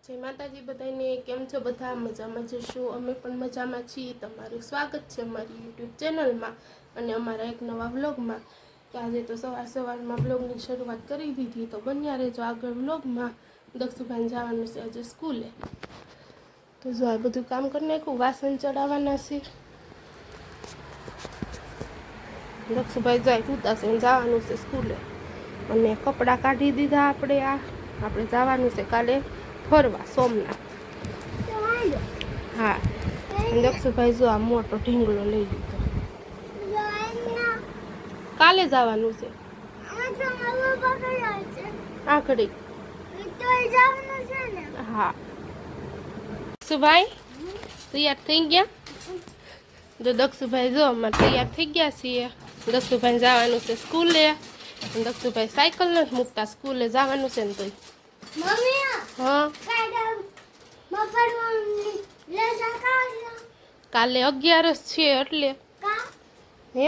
જય માતાજી બધાને, કેમ છો? બધા મજામાં જશો? અમે પણ મજામાં છીએ. તમારું સ્વાગત છે અમારી યુટ્યુબ ચેનલમાં અને અમારા એક નવા વ્લોગમાં. તો આજે તો સવારમાં વ્લોગની શરૂઆત કરી દીધી, તો બન્યા રહેજો આગળ વ્લોગમાં. દક્ષુભાઈને જવાનું છે આજે સ્કૂલે, તો જો આ બધું કામ કરી નાખ્યું. વાસણ ચડાવવાના છે. દક્ષુભાઈ જાય ઉતારશે, જવાનું છે સ્કૂલે. અને કપડાં કાઢી દીધા આપણે જવાનું છે કાલે ફરવા સોમનાથ. હા, દક્ષુભાઈ જો આ મોટો ઢીંગલો લઈ લીધો. કાલે જવાનું છે આખડી. હા, દક્ષુભાઈ તૈયાર થઈ ગયા? જો દક્ષુભાઈ જો અમારે તૈયાર થઈ ગયા છીએ. દક્ષુભાઈ જવાનું છે સ્કૂલે. દક્ષુભાઈ સાયકલ નથી મૂકતા, સ્કૂલે જવાનું છે ને તો. હા, કાલે 11 છે એટલે હે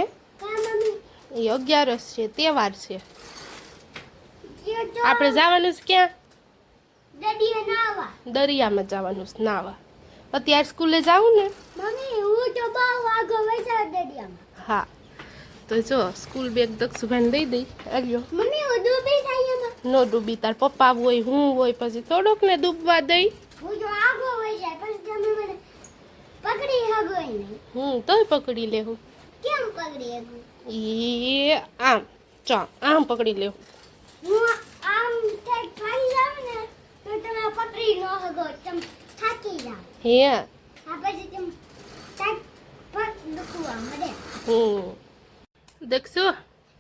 એ 11 છે, તહેવાર છે. આપણે જવાનું છે ક્યાં? દરિયામાં જવાનું છે નાવા. અત્યારે સ્કૂલે જાવું ને? હા, તો જો સ્કૂલ બેગ દક્ષુભાઈને દઈ દઈ. આવ્યો નો ડૂબી, તાર પપ્પા હોય હું હોય પછી થોડોક ને ડૂબવા દઈ. તોય પકડી લેવું. કેમ પકડી શકું? એ આમ આમ પકડી લેવું. હું આમ ખાઈ જાવ ને તો તમે પકડી ન શકો, તમે થાકી જાવ. હે આ પછી તમે પગ દુખવા મળે. દક્ષુ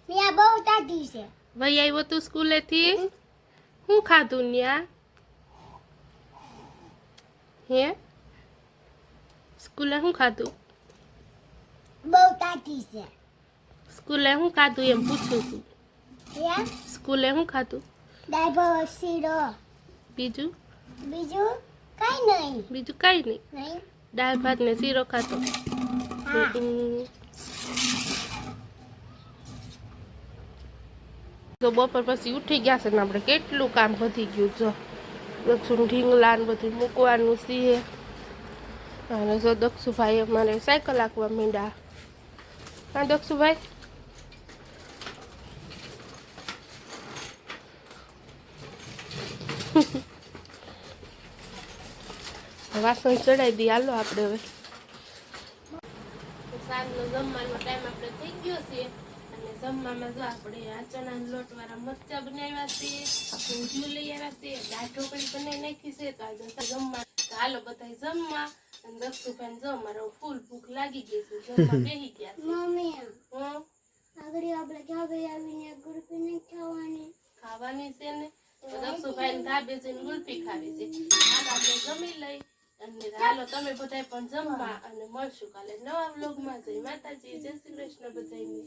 મિયા બહુ તાતી છે. ભાઈ આવ્યો તું સ્કૂલેથી? શું ખાધું ન્યા? હે સ્કૂલે શું ખાધું? બહુ તાતી છે. સ્કૂલે શું ખાધું એમ પૂછું છું. સ્કૂલે શું ખાધું? દાળ ભાત શીરો. બીજું કઈ નહીં. બીજું કઈ નહીં. દાળ ભાત ને શીરો ખાતો. તો બપોર પછી ઉઠી ગયા છે ને આપણે કેટલું કામ વધી ગયું. જો દક્ષુનું ઢીંગલા ને બધું મૂકવાનું છે. અને જો દક્ષુભાઈ અમારે સાયકલ હાંકવા માંડ્યા. હા દક્ષુભાઈ, વાસણ ચડાવી દઈએ. હાલો આપણે હવે સાંજનો જમવાનો ટાઈમ આપણે થઈ ગયો છે. અને જમવામાં જો આપણે આ ચણાના લોટ વાળા મરચા બનાવ્યા છે, ઊંધિયું લઈ આવ્યા છે, દાળ ઢોકળી બનાવી નાખી છે. તો આજે જમવા હાલો બધા જમવા. અને દક્ષુભાઈ જો અમારો ફૂલ ભૂખ લાગી ગઈ છે, જમવા બેસી ગયા છે. મમ્મી આગળ આપણે ક્યાં ગયા આવીને ગુલ્ફી નહીં ખાવાની છે ને? તો દક્ષુભાઈ ધાબે જઈને ગુલ્ફી ખાવી છે. હાલ આપણે જમી લઈ અને હાલો તમે બધા પણ જમવા. અને મળશું કાલે નવા વ્લોગમાં. જય માતાજી, જય શ્રી કૃષ્ણ બધાને.